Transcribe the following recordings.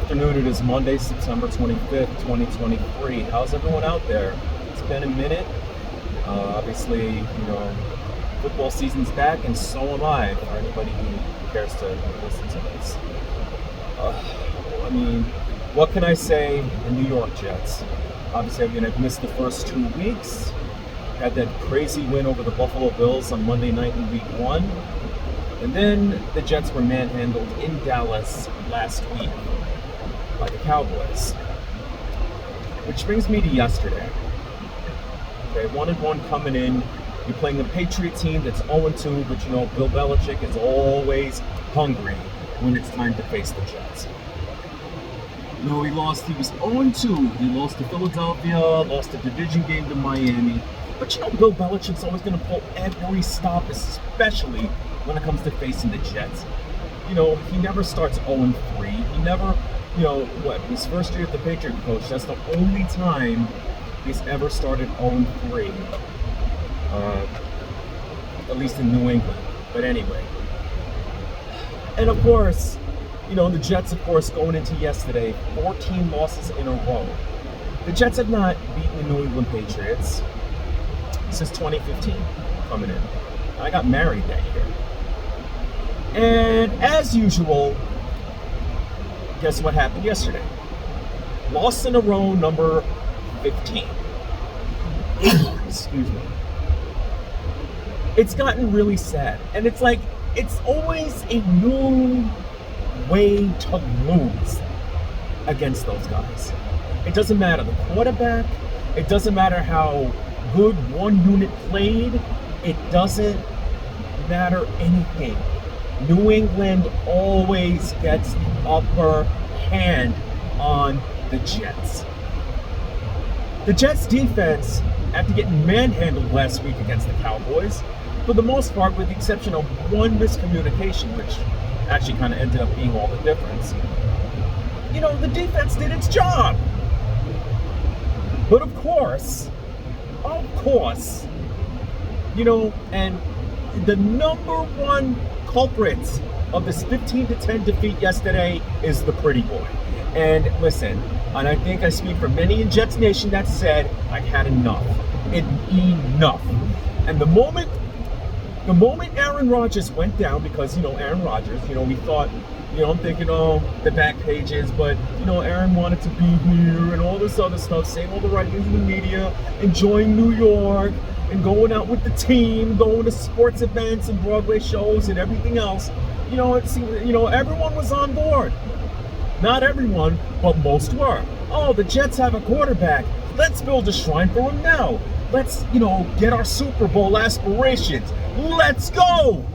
afternoon. It is Monday, September 25th, 2023. How's everyone out there? It's been a minute. Obviously, football season's back, and so am I, for anybody who cares to listen to this. What can I say? The New York Jets. Obviously, I've missed the first 2 weeks. Had that crazy win over the Buffalo Bills on Monday night in Week 1. And then the Jets were manhandled in Dallas last week by the Cowboys. Which brings me to yesterday. Okay, 1-1 coming in. You're playing a Patriots team that's 0-2, but Bill Belichick is always hungry when it's time to face the Jets. He was 0-2. He lost to Philadelphia, lost a division game to Miami. But Bill Belichick's always going to pull every stop, especially when it comes to facing the Jets. He never starts 0-3. He never, his first year as the Patriot coach, that's the only time he's ever started 0-3. At least in New England. But anyway. And of course, the Jets, of course, going into yesterday, 14 losses in a row. The Jets have not beaten the New England Patriots since 2015 coming in. I got married that year. And as usual, guess what happened yesterday? Loss in a row, number 15. Excuse me. It's gotten really sad. And it's like, it's always a new way to lose against those guys. It doesn't matter the quarterback. It doesn't matter how good one unit played. It doesn't matter anything. New England always gets the upper hand on the Jets. The Jets defense, after getting manhandled last week against the Cowboys, for the most part, with the exception of one miscommunication, which actually kind of ended up being all the difference, the defense did its job. But of course, and the number one culprit of this 15-10 defeat yesterday is the pretty boy. And listen, and I think I speak for many in Jets Nation that said, I've had enough. Enough. And the moment Aaron Rodgers went down, because, Aaron Rodgers, we thought, I'm thinking, the back pages, but, Aaron wanted to be here and all this other stuff, saying all the right things in the media, enjoying New York, and going out with the team, going to sports events and Broadway shows and everything else. It seemed, everyone was on board. Not everyone, but most were. Oh, the Jets have a quarterback. Let's build a shrine for him now. Let's, get our Super Bowl aspirations. Let's go!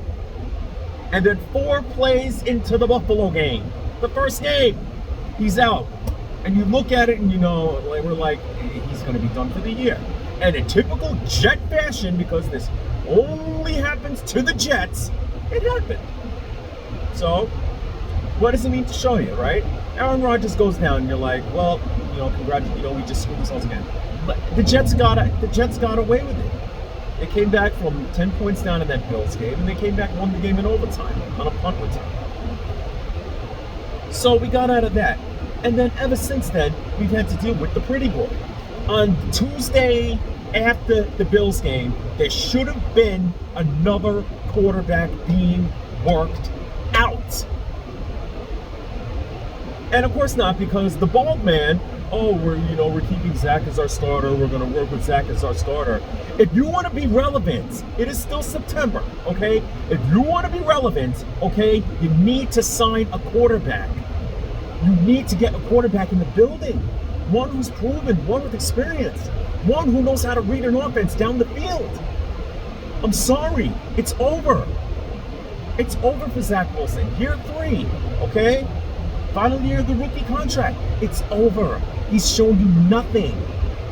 And then 4 plays into the Buffalo game, the first game, he's out. And you look at it and we're like, he's going to be done for the year. And in typical Jet fashion, because this only happens to the Jets, it happened. So, what does it mean to show you, right? Aaron Rodgers goes down and you're like, well, congratulations, we just screwed ourselves again. But the Jets got away with it. They came back from 10 points down in that Bills game, and they came back and won the game in overtime, on a punt return. So we got out of that. And then ever since then, we've had to deal with the pretty boy. On Tuesday after the Bills game, there should have been another quarterback being worked out. And of course not, because the bald man, we're keeping Zach as our starter, we're going to work with Zach as our starter. If you want to be relevant, it is still September, okay? If you want to be relevant, okay, you need to sign a quarterback. You need to get a quarterback in the building. One who's proven, one with experience, one who knows how to read an offense down the field. I'm sorry, it's over. It's over for Zach Wilson. Year 3, okay? Final year of the rookie contract. It's over. He's shown you nothing.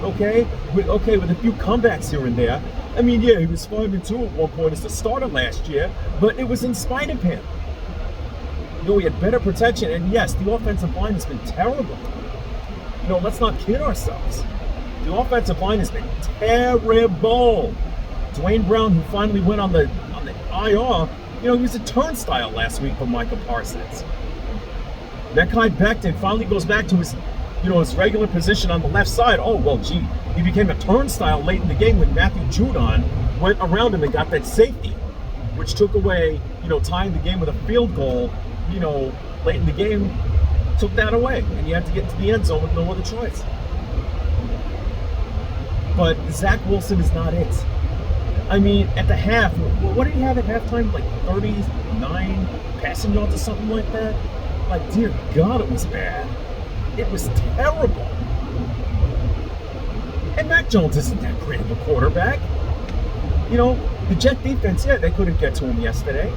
Okay? With a few comebacks here and there. He was 5-2 at one point as the starter last year, but it was in spite of him. He had better protection, and yes, the offensive line has been terrible. Let's not kid ourselves. The offensive line has been terrible. Dwayne Brown, who finally went on the IR, he was a turnstile last week for Micah Parsons. That guy Becton finally goes back to his, his regular position on the left side. Oh, well, gee, he became a turnstile late in the game when Matthew Judon went around him and got that safety, which took away, tying the game with a field goal, late in the game, took that away. And you had to get to the end zone with no other choice. But Zach Wilson is not it. I mean, at the half, what did he have at halftime? Like 39 passing yards or something like that? Like, dear God, it was bad. It was terrible. And Mac Jones isn't that great of a quarterback. The Jet defense, yeah, they couldn't get to him yesterday.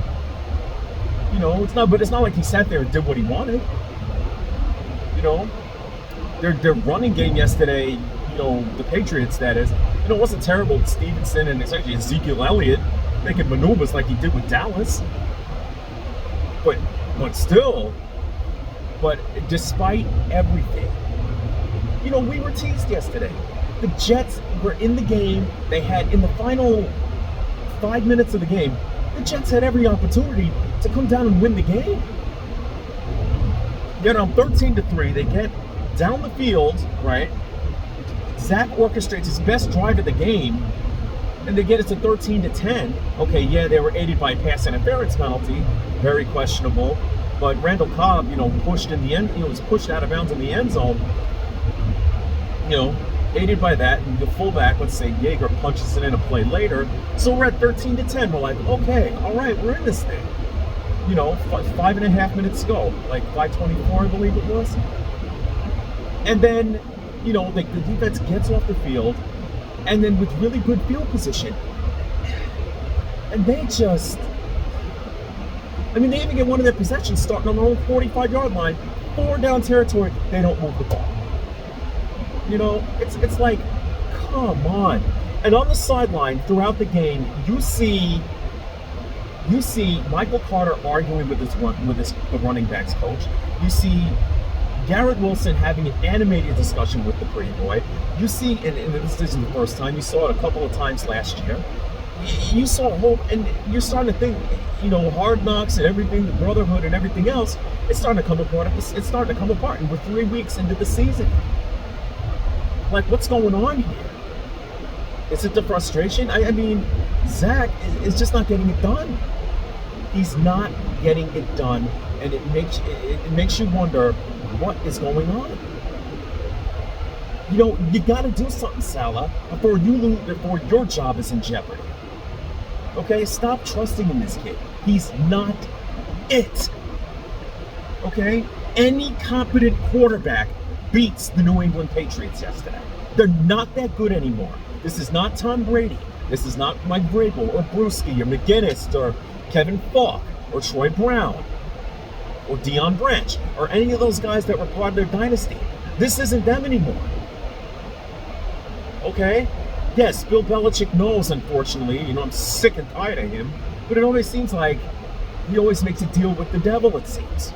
But it's not like he sat there and did what he wanted. Their running game yesterday, the Patriots, that is, it wasn't terrible with Stevenson and it's actually Ezekiel Elliott making maneuvers like he did with Dallas. But despite everything, we were teased yesterday. The Jets were in the game. They had, in the final 5 minutes of the game, the Jets had every opportunity to come down and win the game. Yet on 13-3, they get down the field, right? Zach orchestrates his best drive of the game, and they get it to 13-10. Okay, yeah, they were aided by a pass interference penalty, very questionable. But Randall Cobb, pushed in the end, was pushed out of bounds in the end zone. Aided by that, and the fullback, let's say Yeager, punches it in a play later. So we're at 13-10. We're like, okay, all right, we're in this thing. 5.5 minutes to go, like 5:24, I believe it was. And then, the defense gets off the field, and then with really good field position, and they even get one of their possessions starting on their own 45-yard line, 4 down territory, they don't move the ball. It's like, come on. And on the sideline throughout the game, you see Michael Carter arguing with the running backs coach. You see Garrett Wilson having an animated discussion with the pretty boy. You see, and this isn't the first time, you saw it a couple of times last year. You saw and you're starting to think, Hard Knocks and everything, the brotherhood and everything else, it's starting to come apart. And we're 3 weeks into the season. Like, what's going on here? Is it the frustration? I mean, Zach is just not getting it done. He's not getting it done, and it makes you wonder what is going on. You got to do something, Salah, before your job is in jeopardy. Okay, stop trusting in this kid. He's not it. Okay, any competent quarterback beats the New England Patriots yesterday. They're not that good anymore. This is not Tom Brady. This is not Mike Vrabel or Brewski or McGinnis or Kevin Falk or Troy Brown or Deion Branch or any of those guys that were part of their dynasty. This isn't them anymore. Okay? Yes, Bill Belichick knows, unfortunately. I'm sick and tired of him. But it always seems like he always makes a deal with the devil, it seems.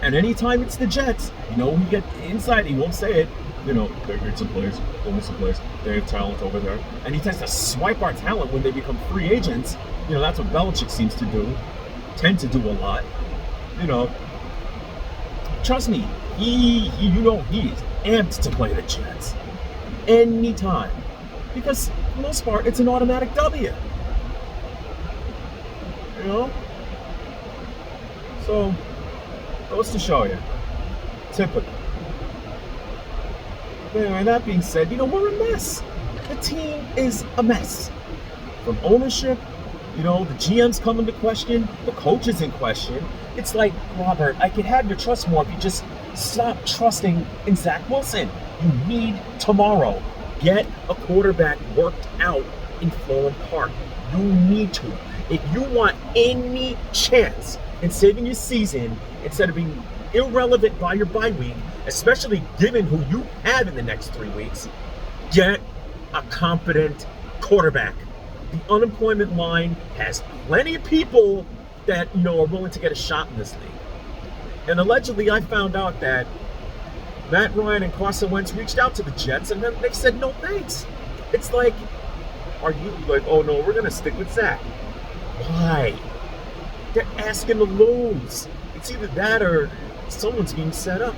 And anytime it's the Jets, we get inside, he won't say it. They get some players, some players. They have talent over there. And he tends to swipe our talent when they become free agents. That's what Belichick seems to do. Tend to do a lot. Trust me, he is amped to play the Jets. Anytime. Because, for the most part, it's an automatic W. So, goes to show you. Typical. But anyway, that being said, we're a mess. The team is a mess. From ownership, the GM's come into question, the coach is in question. It's like, Robert, I could have your trust more if you just stop trusting in Zach Wilson. You need tomorrow. Get a quarterback worked out in Florham Park. You need to. If you want any chance in saving your season, instead of being irrelevant by your bye week, especially given who you have in the next 3 weeks, get a competent quarterback. The unemployment line has plenty of people that, are willing to get a shot in this league. And allegedly, I found out that Matt Ryan and Carson Wentz reached out to the Jets, and then they said, no thanks. It's like, are you like, oh no, we're going to stick with Zach? Why? They're asking to lose. It's either that or someone's being set up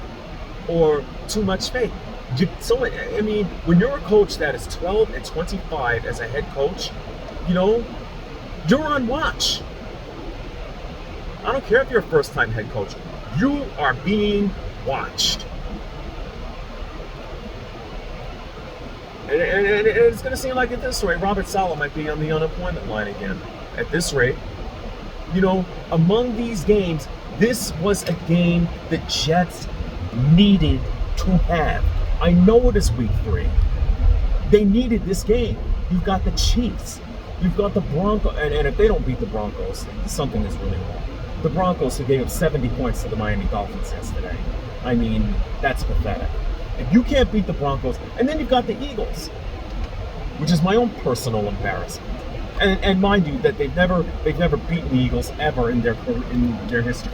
or too much faith. I mean, when you're a coach that is 12-25 as a head coach, you know, you're on watch. I don't care if you're a first-time head coach. You are being watched. And it's going to seem like at this rate, Robert Saleh might be on the unemployment line again. At this rate, you know, among these games, this was a game the Jets needed to have. I know it is week 3. They needed this game. You've got the Chiefs. You've got the Broncos. And if they don't beat the Broncos, something is really wrong. The Broncos, who gave up 70 points to the Miami Dolphins yesterday. I mean, that's pathetic. If you can't beat the Broncos, and then you've got the Eagles, which is my own personal embarrassment. And mind you, that they've never beaten the Eagles ever in their history.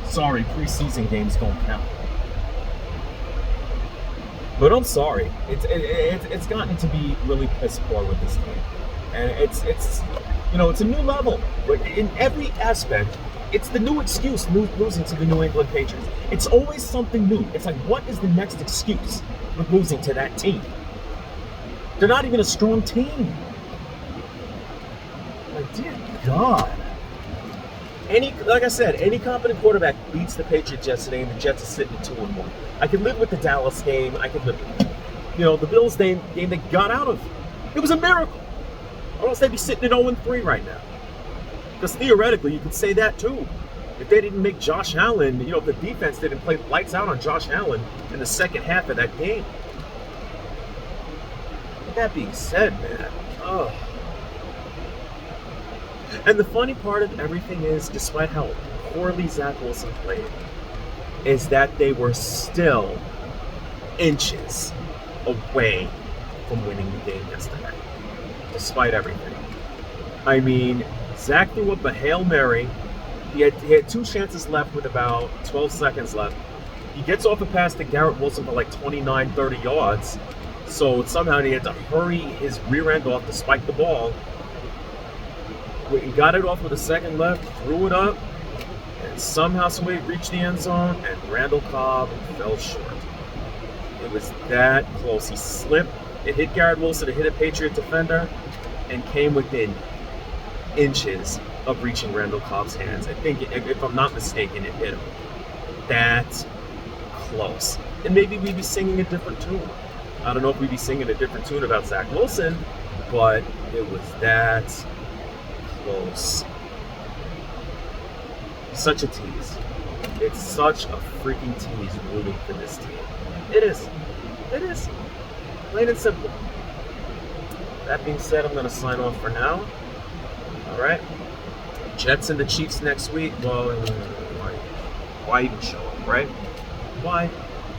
Sorry, preseason games don't count. But I'm sorry, it's gotten to be really piss poor with this team, and it's you know, it's a new level. But in every aspect, it's the new excuse losing to the New England Patriots. It's always something new. It's like, what is the next excuse with losing to that team? They're not even a strong team. Like, dear God. Like I said, any competent quarterback beats the Patriots yesterday, and the Jets are sitting at 2-1. I can live with the Dallas game. I can live with, you know, the Bills game they got out of. It was a miracle. Or else they'd be sitting at 0-3 right now. Because theoretically, you could say that too. If they didn't make Josh Allen, you know, if the defense didn't play lights out on Josh Allen in the second half of that game. With that being said, man, and the funny part of everything is, despite how poorly Zach Wilson played, is that they were still inches away from winning the game yesterday, despite everything. I mean, Zach threw up a Hail Mary. He had 2 chances left with about 12 seconds left. He gets off a pass to Garrett Wilson for like 29, 30 yards. So somehow he had to hurry his rear end off to spike the ball. He got it off with a second left, threw it up, and somehow somebody reached the end zone, and Randall Cobb fell short. It was that close. He slipped. It hit Garrett Wilson, it hit a Patriot defender, and came within inches of reaching Randall Cobb's hands. I think, if I'm not mistaken, it hit him. That's close. And maybe we'd be singing a different tune. I don't know if we'd be singing a different tune about Zach Wilson, but it was that close. Such a tease. It's such a freaking tease rooting for this team. It is. It is. Plain and simple. That being said, I'm going to sign off for now. Alright? Jets and the Chiefs next week. Well, why even show up, right? Why?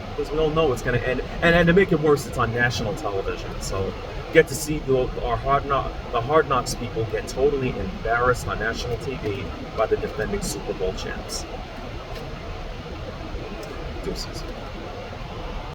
Because we all know it's going to end. And to make it worse, it's on national television. So get to see the Hard Knocks people get totally embarrassed on national TV by the defending Super Bowl champs. Deuces.